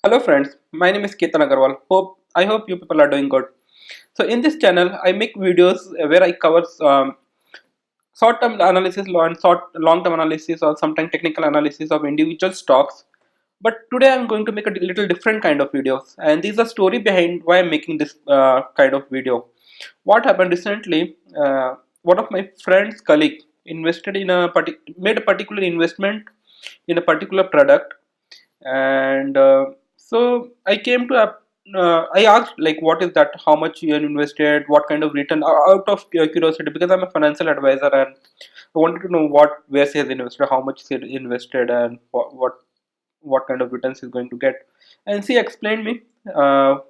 Hello friends, my name is Ketan Agarwal. I hope you people are doing good. So in this channel, I make videos where I cover short-term analysis and long-term analysis or sometimes technical analysis of individual stocks. But today I'm going to make a little different kind of videos, and this is a story behind why I'm making this kind of video. What happened recently? One of my friends' colleague invested in made a particular investment in a particular product, and so I came to I asked like what is that, how much you have invested, what kind of return, out of curiosity, because I'm a financial advisor and I wanted to know where he has invested, how much he has invested, and what kind of returns he's going to get. And she explained me,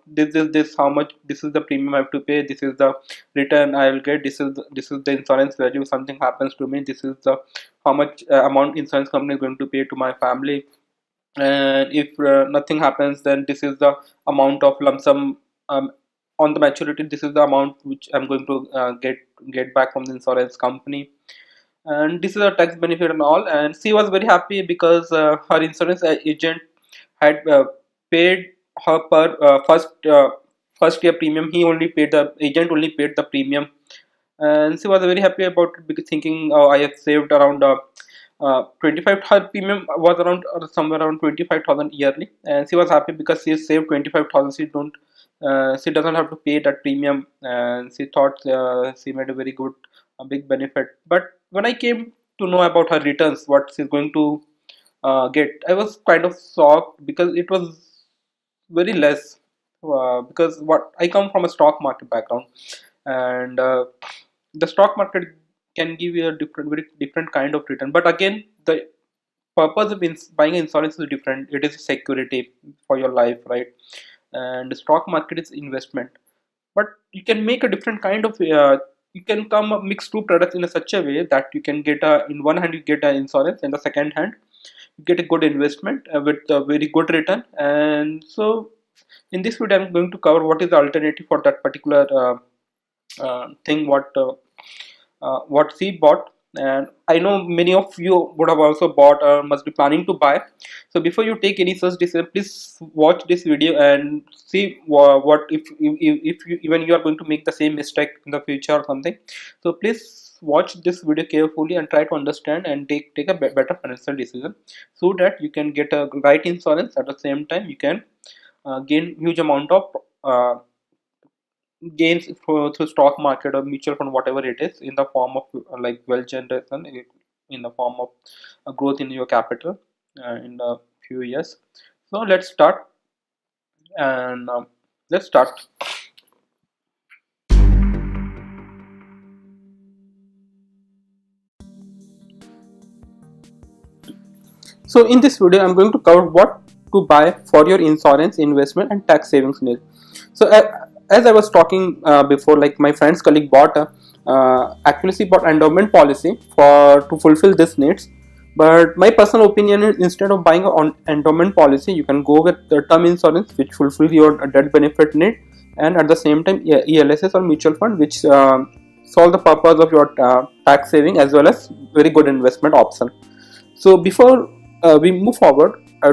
this how much, this is the premium I have to pay, this is the return I will get, this is the insurance value, something happens to me, this is the how much amount insurance company is going to pay to my family, and if nothing happens, then this is the amount of lump sum, on the maturity, this is the amount which I'm going to get back from the insurance company, and this is a tax benefit and all. And she was very happy because her insurance agent had paid her per first year premium. He only paid, the agent only paid the premium, and she was very happy about it because thinking, oh, I have saved around 25. Her premium was around somewhere around 25,000 yearly, and she was happy because she saved 25,000. She doesn't have to pay that premium, and she thought she made a very good, a big benefit. But when I came to know about her returns, what she's going to get, I was kind of shocked because it was very less. Because what I come from a stock market background, and the stock market can give you a very different kind of return. But again, the purpose of buying insurance is different. It is security for your life, right? And the stock market is investment. But you can make a different kind of you can come up mix two products in a such a way that you can get a, in one hand you get an insurance, in the second hand you get a good investment with a very good return. And so in this video I'm going to cover what is the alternative for that particular thing, what she bought. And I know many of you would have also bought or must be planning to buy. So before you take any such decision, please watch this video and see what if you, even you are going to make the same mistake in the future or something. So please watch this video carefully and try to understand and take a better financial decision, so that you can get a right insurance. At the same time you can gain huge amount of gains through stock market or mutual fund, whatever it is, in the form of like wealth generation, in the form of growth in your capital in a few years. So let's start, and let's start. So in this video I'm going to cover what to buy for your insurance, investment and tax savings needs. So as I was talking before, like my friend's colleague bought a actually she bought endowment policy for to fulfill this needs. But my personal opinion is, instead of buying an endowment policy, you can go with the term insurance which fulfills your death benefit need, and at the same time ELSS or mutual fund which solve the purpose of your tax saving as well as very good investment option. So before we move forward, I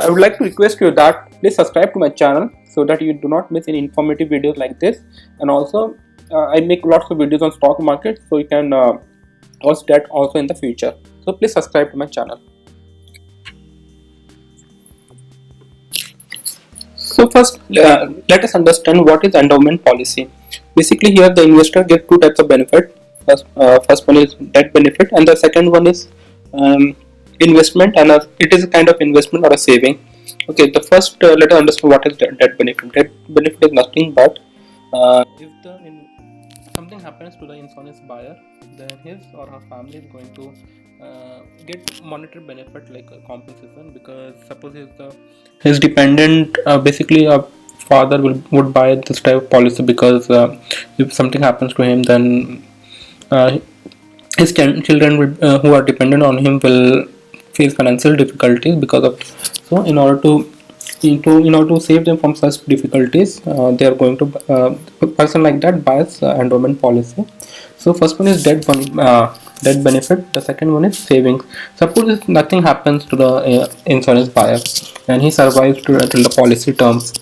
would like to request you that please subscribe to my channel so that you do not miss any informative videos like this. And also, I make lots of videos on stock market, so you can watch that also in the future. So please subscribe to my channel. So first, let us understand what is endowment policy. Basically, here the investor gets two types of benefit. First one is death benefit, and the second one is investment, and it is a kind of investment or a saving. Okay, the first let us understand what is death benefit. Death benefit is nothing but if something happens to the insurance buyer, then his or her family is going to get monetary benefit like a compensation, because suppose his dependent, basically a father would buy this type of policy because if something happens to him, then uh, his children who are dependent on him will face financial difficulties because of. So in order to save them from such difficulties, they are going to a person like that buys endowment policy. So first one is death benefit. The second one is savings. Suppose if nothing happens to the insurance buyer, and he survives till the policy terms.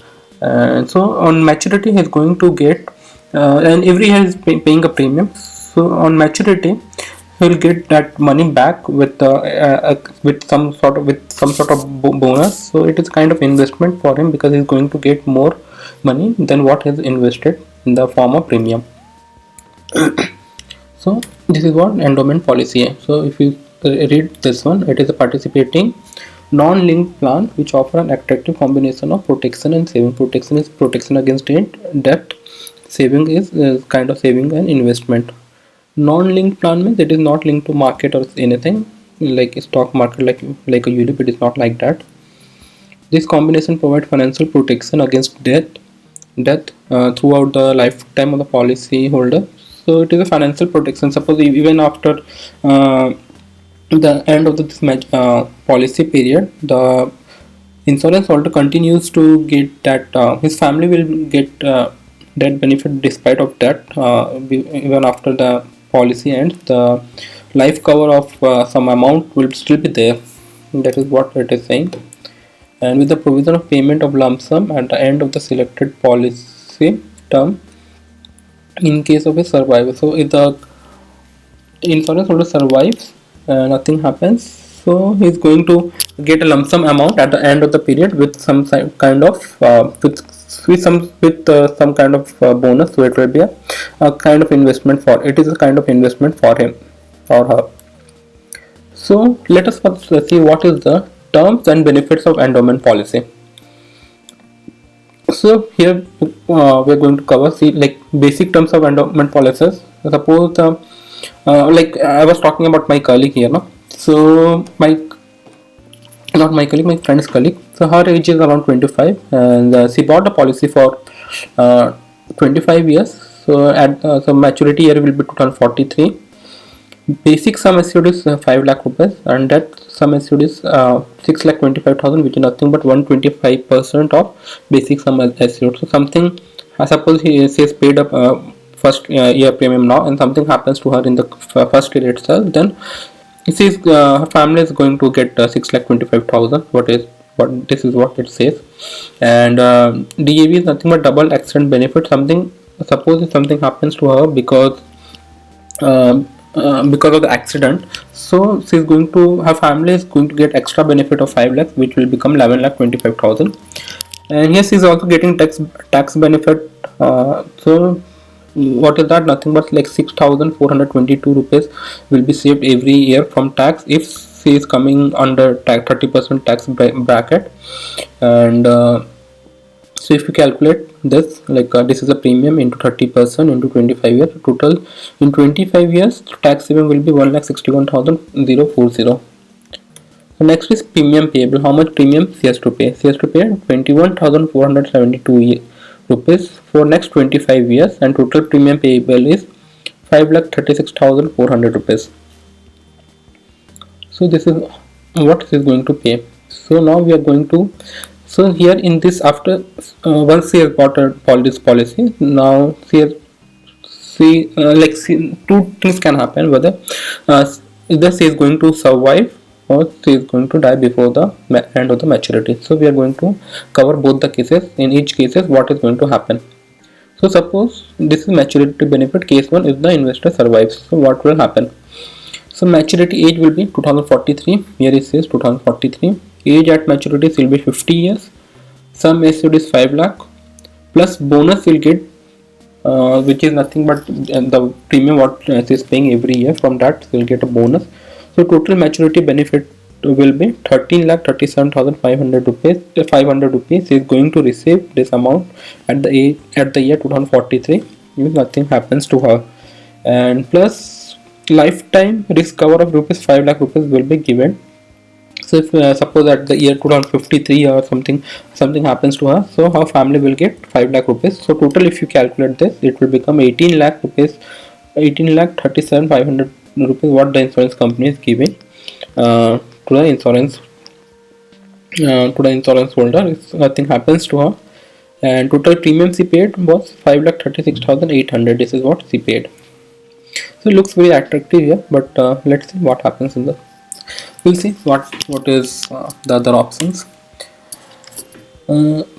And so on maturity he is going to get, and every year is paying a premium. So on maturity he will get that money back with some sort of bonus. So it is kind of investment for him, because he is going to get more money than what he has invested in the form of premium. So this is what endowment policy is. So if you read this one, it is a participating non-linked plan which offer an attractive combination of protection and saving. Protection is protection against debt. Saving is kind of saving and investment. Non-linked plan means it is not linked to market or anything like stock market, like a ULIP. It is not like that. This combination provides financial protection against death throughout the lifetime of the policy holder. So it is a financial protection. Suppose even after the end of this policy period, the insurance holder continues to get that, his family will get that benefit despite of that, even after the policy ends. The life cover of some amount will still be there. That is what it is saying. And with the provision of payment of lump sum at the end of the selected policy term in case of a survival. So if the insurance holder survives, nothing happens, so he is going to get a lump sum amount at the end of the period with some kind of some kind of bonus. So it will be a kind of investment for it is a kind of investment for him or her. So let us first see what is the terms and benefits of endowment policy. So here we are going to cover like basic terms of endowment policies. Suppose like I was talking about my colleague here, no? So my not my colleague, my friend's colleague. So her age is around 25, and she bought a policy for 25 years. So at so maturity year will be 2043. Basic sum assured is 5 lakh rupees, and that sum assured is 6 lakh 25,000, which is nothing but 125% of basic sum assured. So something, suppose she has paid up first year premium now, and something happens to her in the first year itself, then her family is going to get 6 lakh 25,000. What this is what it says. And DAV is nothing but double accident benefit. Something, suppose if something happens to her because of the accident, so she's going to, her family is going to get extra benefit of 5 lakhs, which will become 11 lakh 25,000. And yes, she's also getting tax benefit. So what is that? Nothing but like 6,422 rupees will be saved every year from tax if she is coming under 30% tax bracket. And so if you calculate this, like this is a premium into 30% into 25 years, total in 25 years tax saving will be 1,61,040. So next is premium payable. How much premium she has to pay? She has to pay 21,472 rupees for next 25 years, and total premium payable is 5,36,400 rupees. So this is what she is going to pay. So now we are going to, so here in this, after once she has bought this policy, now two things can happen, whether either she is going to survive or she is going to die before the end of the maturity. So we are going to cover both the cases. In each cases, what is going to happen. So suppose this is maturity benefit. Case 1 is the investor survives. So what will happen? So maturity age will be 2043. Here it says 2043. Age at maturity will be 50 years. Sum assured is 5 lakh plus bonus will get, which is nothing but the premium what she is paying every year. From that she will get a bonus. So total maturity benefit will be 13,37,500 rupees. 500 rupees is going to receive this amount at the year 2043 if nothing happens to her. And plus lifetime risk cover of rupees 5 lakh rupees will be given. So if suppose at the year 2053 or something happens to her, so her family will get 5 lakh rupees. So total, if you calculate this, it will become 18 lakh rupees, 18 lakh 37,500 rupees what the insurance company is giving to the insurance holder if nothing happens to her. And total premium she paid was 5,36,800. This is what she paid. So it looks very attractive here, but let's see what happens in the, we'll see what is the other options.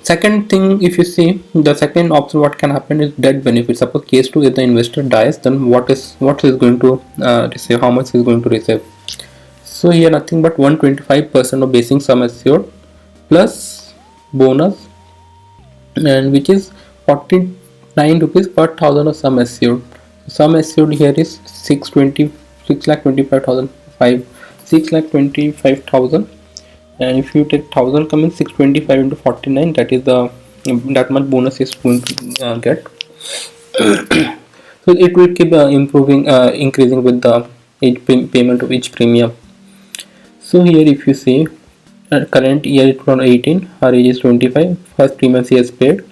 Second thing, if you see the second option, what can happen is death benefit. Suppose case 2, if the investor dies, then what is going to receive, how much is going to receive. So here nothing but 125% of basic sum assured plus bonus, and which is 49 rupees per thousand of sum assured. Sum assured here is 6,25,000, and if you take 1000 coming 625 into 49, that is the that much bonus is going to get. So it will keep increasing with the payment of each premium. So here if you see current year is 2018, her age is 25, first premium she has paid,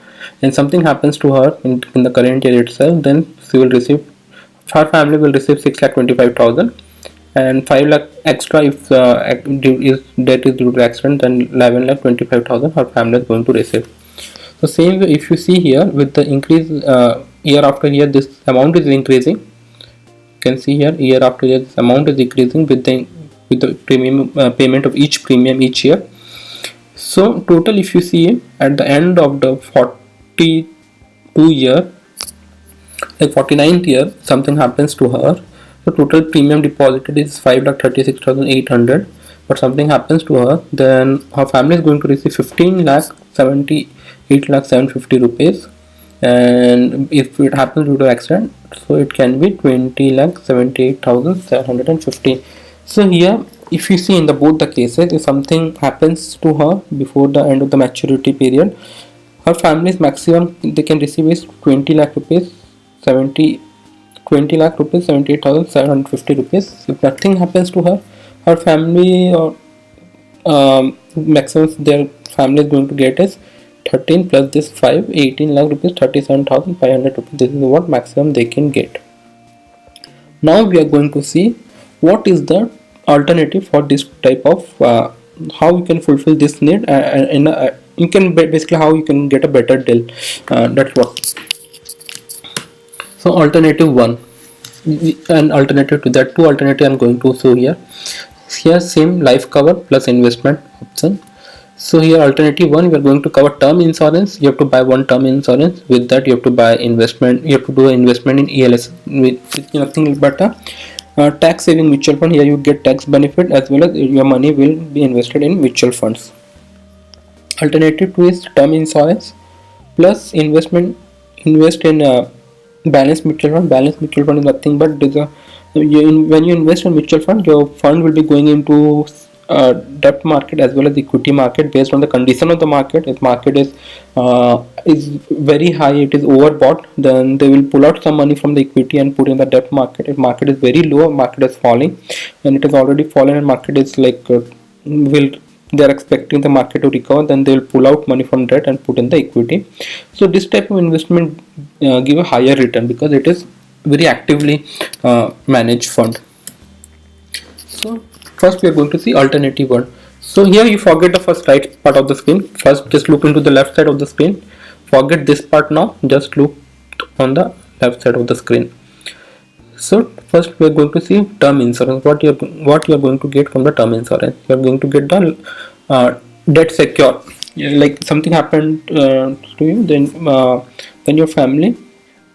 and something happens to her in the current year itself, then she will receive, her family will receive 6,25,000, and 5 lakh extra if death is due to accident, then 11,25,000 her family is going to receive. So same way, if you see here with the increase year after year, this amount is increasing. You can see here year after year this amount is increasing with the premium payment of each premium each year. So total, if you see at the end of the 42 year, like 49th year, something happens to her. So total premium deposited is 5,36,800, but something happens to her, then her family is going to receive 15 lakh 78 lakh 750 rupees, and if it happens due to accident, so it can be 20 lakh 78,750. So here if you see in the both the cases, if something happens to her before the end of the maturity period, her family's maximum they can receive is 20 lakh rupees 70 20 lakh rupees 78,750 rupees. If nothing happens to her, her family or maximum their family is going to get is 13 plus this 5 18 lakh rupees 37,500 rupees. This is what maximum they can get. Now we are going to see what is the alternative for this type of how you can fulfill this need, and you can basically how you can get a better deal. That's what. So alternative 1 and alternative to that, two alternative I'm going to show here. Here same life cover plus investment option. So here alternative 1, we are going to cover term insurance. You have to buy one term insurance. With that you have to buy investment. You have to do an investment in ELS with nothing but a tax saving mutual fund. Here you get tax benefit as well as your money will be invested in mutual funds. Alternative 2 is term insurance plus invest in balanced mutual fund. Balanced mutual fund is nothing but when you invest in mutual fund, your fund will be going into debt market as well as equity market based on the condition of the market. If market is very high, it is overbought, then they will pull out some money from the equity and put in the debt market. If market is very low, market is falling, and it has already fallen and market is like they are expecting the market to recover, then they will pull out money from debt and put in the equity. So this type of investment give a higher return because it is very actively managed fund. So first we are going to see alternative 1. So here you forget the first right part of the screen. First just look into the left side of the screen. Forget this part now, just look on the left side of the screen. So first we are going to see term insurance. What you are going to get from the term insurance? You are going to get the debt secure. Like something happened to you, then your family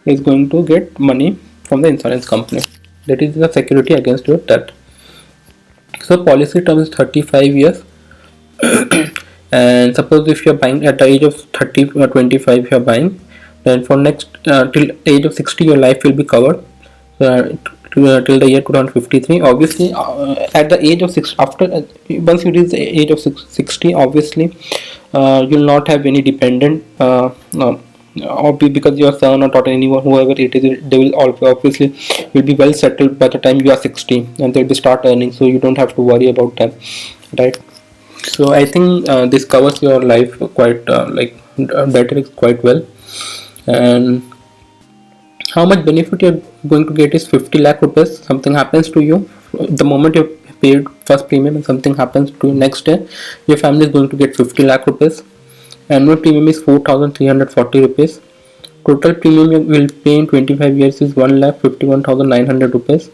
is going to get money from the insurance company. That is the security against your debt. So policy term is 35 years. And suppose if you are buying at the age of 30 or 25, you are buying, then for next till age of 60 your life will be covered till the year 2053. Obviously at the age of 6, after once you reach the age of 60, obviously you'll not have any dependent or because your son or daughter, anyone, whoever it is, they will obviously will be well settled by the time you are 60, and they'll be start earning, so you don't have to worry about them, right? So I think this covers your life quite better, quite well. And how much benefit you're going to get is 50 lakh rupees. Something happens to you the moment you paid first premium and something happens to you next day, your family is going to get 50 lakh rupees. Annual premium is 4,340 rupees. Total premium you will pay in 25 years is 1,51,900 rupees.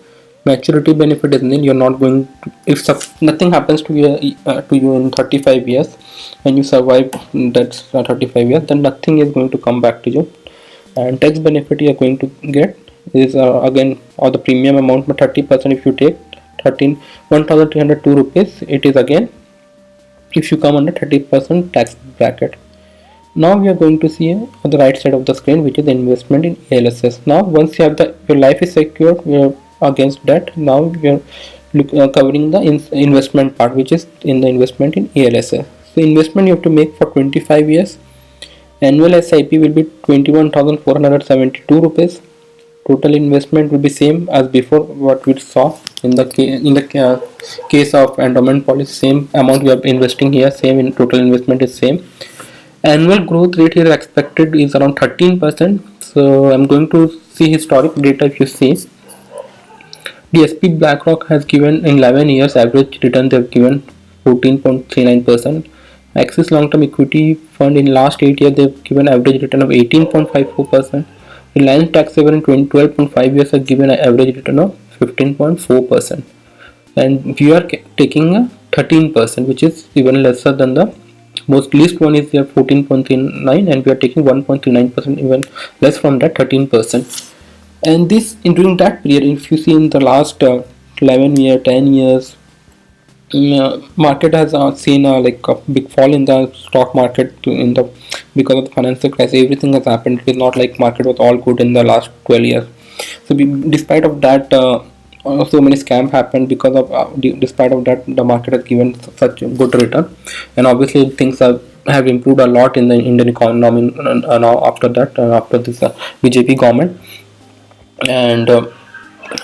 Maturity benefit is nil. You're not going to, if nothing happens to you in 35 years and you survive that 35 years, then nothing is going to come back to you. And tax benefit you are going to get is again, or the premium amount, but 30% if you take 13 1302 rupees, it is again if you come under 30% tax bracket. Now we are going to see on the right side of the screen, which is the investment in ALSS. Now once you have your life is secured, we are against that. Now we are covering the investment part, which is in the investment in ALSS. So investment you have to make for 25 years. Annual SIP will be 21,472 rupees. Total investment will be same as before what we saw in the case of endowment policy. Same amount we are investing here, same in total investment is same. Annual growth rate here expected is around 13%. So I'm going to see historic data. If you see, DSP BlackRock has given in 11 years average return, they've given 14.39%. Axis Long Term Equity Fund in last 8 years they've given average return of 18.54%. Reliance Tax Saver in 12.5 years has given an average return of 15.4%. And we are taking a 13%, which is even lesser than the most least one is here 14.39, and we are taking 1.39%, even less from that 13%. And this during that period, if you see in the last 11 year 10 years, market has seen like a big fall in the stock market in the because of the financial crisis. Everything has happened. It is not like market was all good in the last 12 years. So despite of that, so many scams happened. Because of despite of that, the market has given such a good return, and obviously things have improved a lot in the Indian economy now after that, after this BJP government. And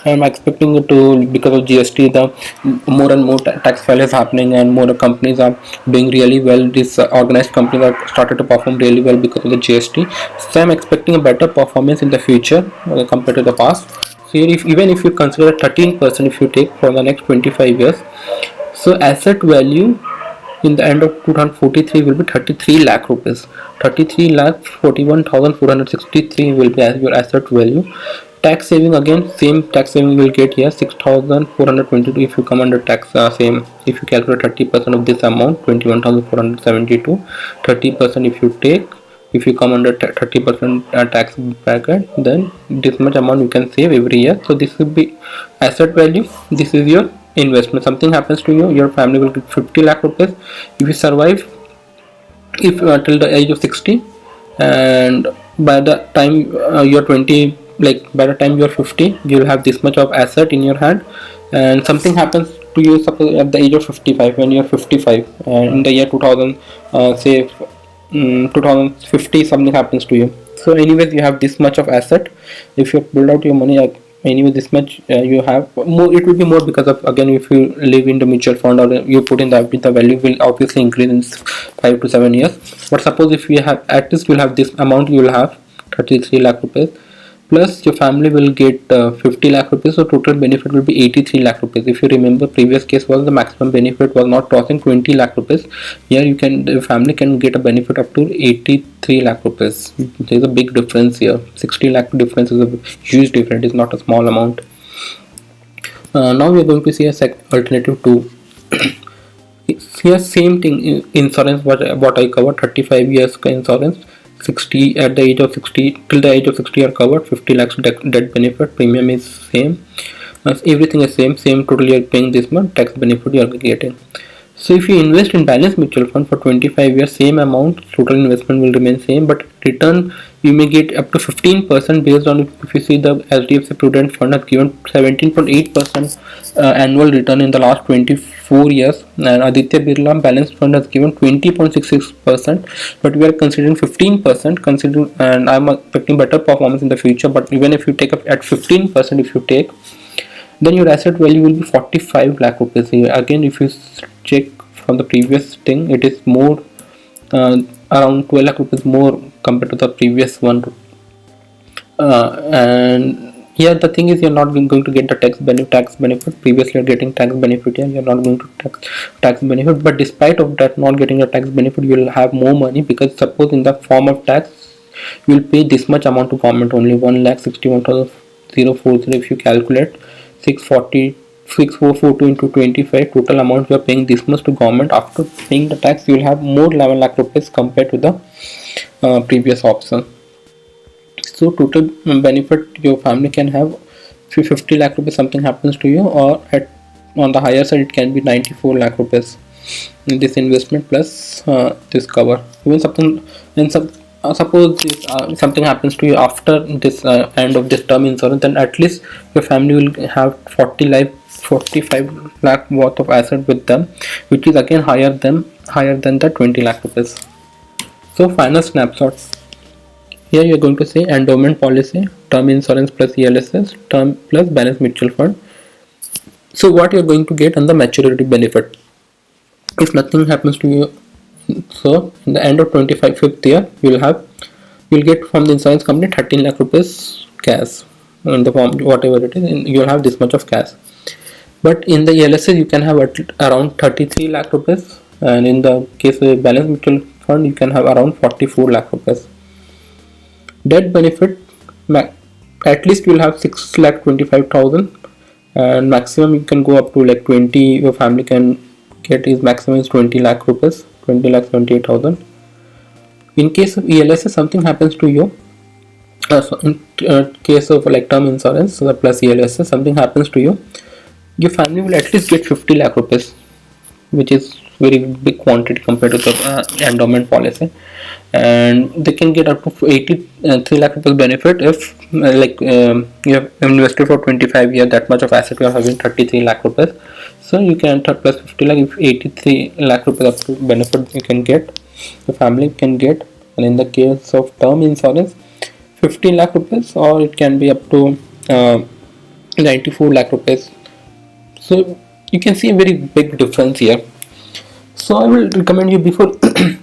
I'm expecting it to, because of GST, the more and more tax file is happening, and more companies are doing really well. These organized companies are started to perform really well because of the GST. So I'm expecting a better performance in the future compared to the past. So here, even if you consider 13%, if you take for the next 25 years, so asset value in the end of 2043 will be 33 lakh rupees. 33 lakh 41,463 will be as your asset value. Tax saving, again same tax saving will get here 6,422 if you come under tax. Same if you calculate 30% of this amount, 21,472. 30% if you take, if you come under 30% tax bracket, then this much amount you can save every year. So this will be asset value. This is your investment. Something happens to you, your family will get 50 lakh rupees if you survive, if till the age of 60, and by the time you're 20, like by the time you're 50, you'll have this much of asset in your hand. And something happens to you, suppose at the age of 55, when you're 55, and in the year 2000, say 2050, something happens to you. So anyways, you have this much of asset. If you build out your money, anyway this much you have more. It will be more because of, again, if you live in the mutual fund or you put in the FD, the value will obviously increase in 5 to 7 years. But suppose if you have, at least you'll have this amount, you will have 33 lakh rupees, plus your family will get 50 lakh rupees. So total benefit will be 83 lakh rupees. If you remember, previous case was the maximum benefit was not crossing 20 lakh rupees. Here you can, the family can get a benefit up to 83 lakh rupees. There is a big difference here. 60 lakh difference is a huge difference. It's not a small amount. Now we are going to see a alternative to here. Same thing, insurance, what I covered, 35 years insurance, 60 at the age of 60, till the age of 60 are covered, 50 lakhs debt benefit, premium is same, everything is same total you are paying this month, tax benefit you are getting. So if you invest in balanced mutual fund for 25 years, same amount, total investment will remain same, but return you may get up to 15% based on, if you see the HDFC Prudent Fund has given 17.8% annual return in the last 24 years, and Aditya Birla Balanced Fund has given 20.66%, but we are considering 15%, considering, and I'm expecting better performance in the future. But even if you take up at 15%, if you take, then your asset value will be 45 lakh rupees here. Again, if you check from the previous thing, it is more, around 12 lakh rupees more compared to the previous one. And here the thing is, you're not going to get the tax benefit. Previously you're getting tax benefit, here you're not going to tax benefit. But despite of that, not getting a tax benefit, you will have more money, because suppose in the form of tax you will pay this much amount to government, only 1,61,040. If you calculate, 640 6442 into 25, total amount you are paying this much to government. After paying the tax, you will have more 11 lakh rupees compared to the previous option. So total benefit your family can have, if 50 lakh rupees something happens to you, or at on the higher side it can be 94 lakh rupees in this investment plus this cover. Even something, and suppose this, something happens to you after this end of this term insurance, then at least your family will have 45 lakh worth of asset with them, which is again higher than the 20 lakh rupees. So final snapshot. Here you are going to say endowment policy, term insurance plus ELSS, term plus balance mutual fund. So what you are going to get on the maturity benefit. If nothing happens to you, so in the end of 25th year, you'll get from the insurance company 13 lakh rupees cash in the form whatever it is, and you'll have this much of cash. But in the ELSS you can have around 33 lakh rupees, and in the case of balance mutual fund you can have around 44 lakh rupees. Death benefit, at least you will have 6 lakh 25,000, and maximum you can go up to like 20, your family can get is maximum is 20 lakh rupees, 20 lakh 78,000. In case of ELSS something happens to you, so in case of like term insurance, so plus ELSS something happens to you, your family will at least get 50 lakh rupees, which is very big quantity compared to the endowment policy. And they can get up to 83 lakh rupees benefit if you have invested for 25 years, that much of asset you are having 33 lakh rupees. So you can enter plus 50 lakh, if 83 lakh rupees up to benefit you can get, the family can get. And in the case of term insurance, 15 lakh rupees, or it can be up to 94 lakh rupees. So you can see a very big difference here. So I will recommend you, before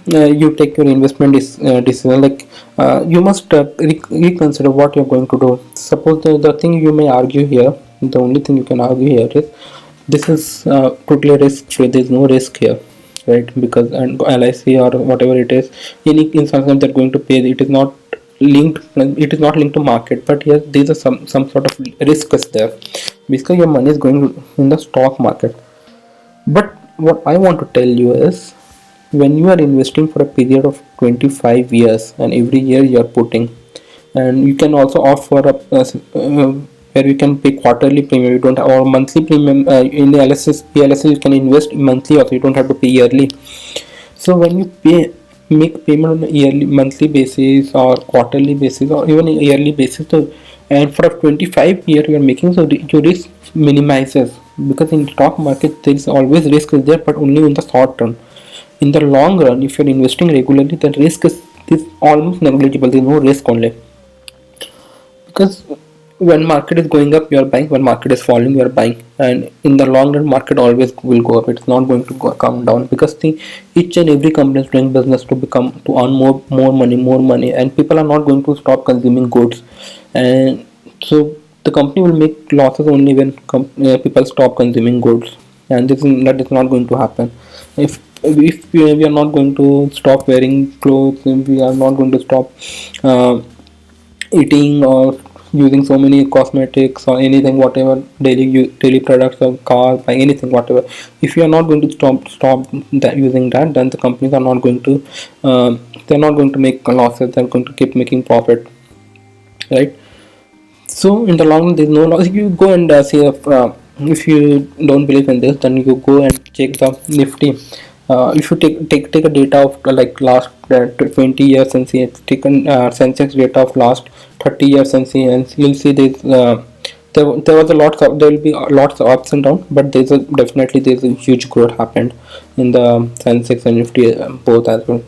you take your investment decision, like you must reconsider what you're going to do. Suppose the thing you may argue here, the only thing you can argue here is this is totally risk free, there is no risk here, right? Because and LIC or whatever it is, any insurance they're going to pay, it is not linked to market, but yes, these are some sort of risk is there, because your money is going in the stock market. But what I want to tell you is, when you are investing for a period of 25 years and every year you are putting, and you can also opt for where you can pay quarterly premium, you don't have, or monthly premium. In the PLSS you can invest monthly also, you don't have to pay yearly. So when you make payment on a yearly, monthly basis or quarterly basis or even a yearly basis, so, and for a 25 year you are making, so your risk minimizes, because in stock market there is always risk is there, but only in the short term. In the long run, if you are investing regularly, the risk is almost negligible, there is no risk only, because when market is going up you are buying, when market is falling you are buying, and in the long run market always will go up, it's not going to come down, because each and every company is doing business to earn more money, and people are not going to stop consuming goods, and so the company will make losses only when people stop consuming goods, and that is not going to happen. If we are not going to stop wearing clothes, if we are not going to stop eating or using so many cosmetics or anything, whatever daily products or cars, buying anything, whatever, if you are not going to stop using that, then the companies are not going to they're not going to make losses, they're going to keep making profit, right? So in the long run there is no loss. You go and see if you don't believe in this, then you go and check the Nifty. If you take a data of like last 20 years and see, it's taken Sensex data of last 30 years and see, and you'll see this there was a lot of, there will be lots of ups and downs, but there's a huge growth happened in the Sensex and Nifty both as well.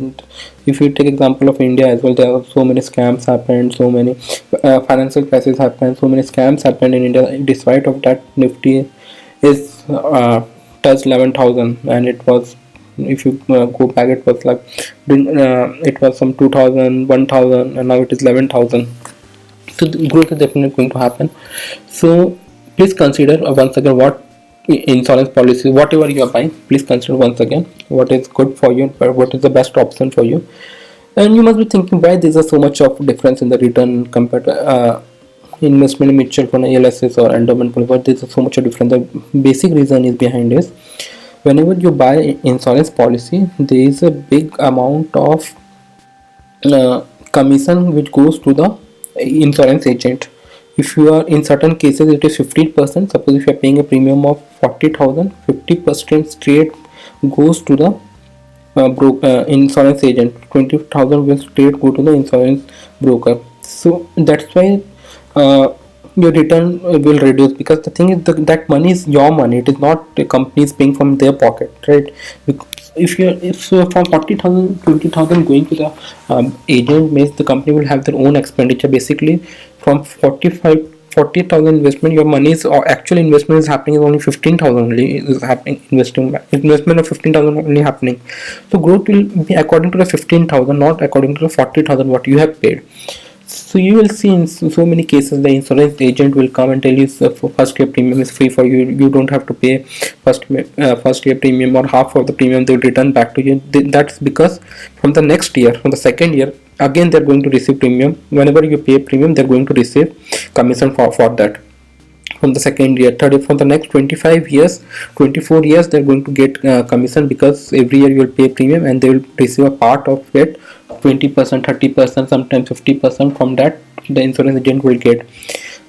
If you take example of India as well, there are so many scams happened, so many financial crises happened, so many scams happened in India. Despite of that, Nifty is touched 11,000, and it was, if you go back, it was like it was some 2,000, 1,000, and now it is 11,000. So the growth is definitely going to happen. So please consider once again what insurance policy, whatever you are buying, please consider once again what is good for you, what is the best option for you. And you must be thinking why there is so much of difference in the return compared to investment in mutual fund, ALSS or endowment policy, but there's so much of difference. The basic reason is behind is whenever you buy insurance policy, there is a big amount of commission which goes to the insurance agent. If you are in certain cases, it is 15%. Suppose if you are paying a premium of 40,000, 50% straight goes to the insurance agent. 20,000 will straight go to the insurance broker. So that's why your return will reduce, because the thing is that money is your money. It is not the companies paying from their pocket, right? Because if so from 40,000, 20,000 going to the agent means the company will have their own expenditure. Basically from 40,000 investment, your money is, or actual investment is happening is only 15,000 only is happening. Investment of 15,000 only happening. So growth will be according to the 15,000, not according to the 40,000 what you have paid. So you will see in so many cases the insurance agent will come and tell you for first year premium is free for you. You don't have to pay first year premium, or half of the premium they will return back to you. That's because from the next year, from the second year, again they're going to receive premium. Whenever you pay premium, they're going to receive commission for that. From the second year, third year, from the next 25 years, 24 years, they're going to get commission, because every year you'll pay premium and they will receive a part of it, 20%, 30%, sometimes 50% from that the insurance agent will get.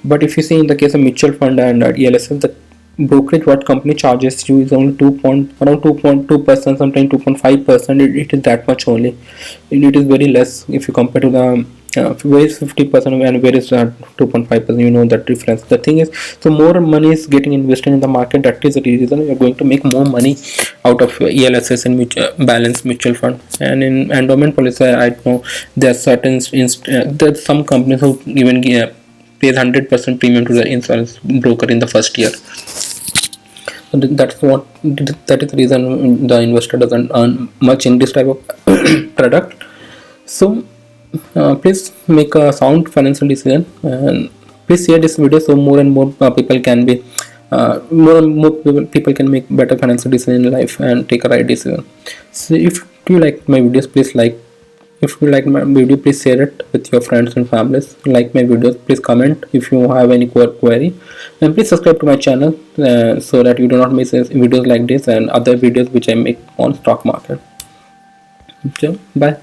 But if you see in the case of mutual fund and ELSS, the brokerage what company charges you is only around 2.2%, sometimes 2.5%. It is that much only. It is very less if you compare to the where is 50% and where is 2.5%. You know that difference. The thing is, so more money is getting invested in the market. That is the reason you're going to make more money out of ELSS and balanced mutual fund. And in endowment policy, I know there are there's some companies who even pays 100% premium to the insurance broker in the first year. So that is the reason the investor doesn't earn much in this type of product. So please make a sound financial decision, and please share this video so more and more people can be more and more people can make better financial decision in life and take a right decision. So if you like my videos, please like. If you like my video, please share it with your friends and families. Like my videos, please comment if you have any query, and please subscribe to my channel so that you do not miss videos like this and other videos which I make on stock market. Okay, bye.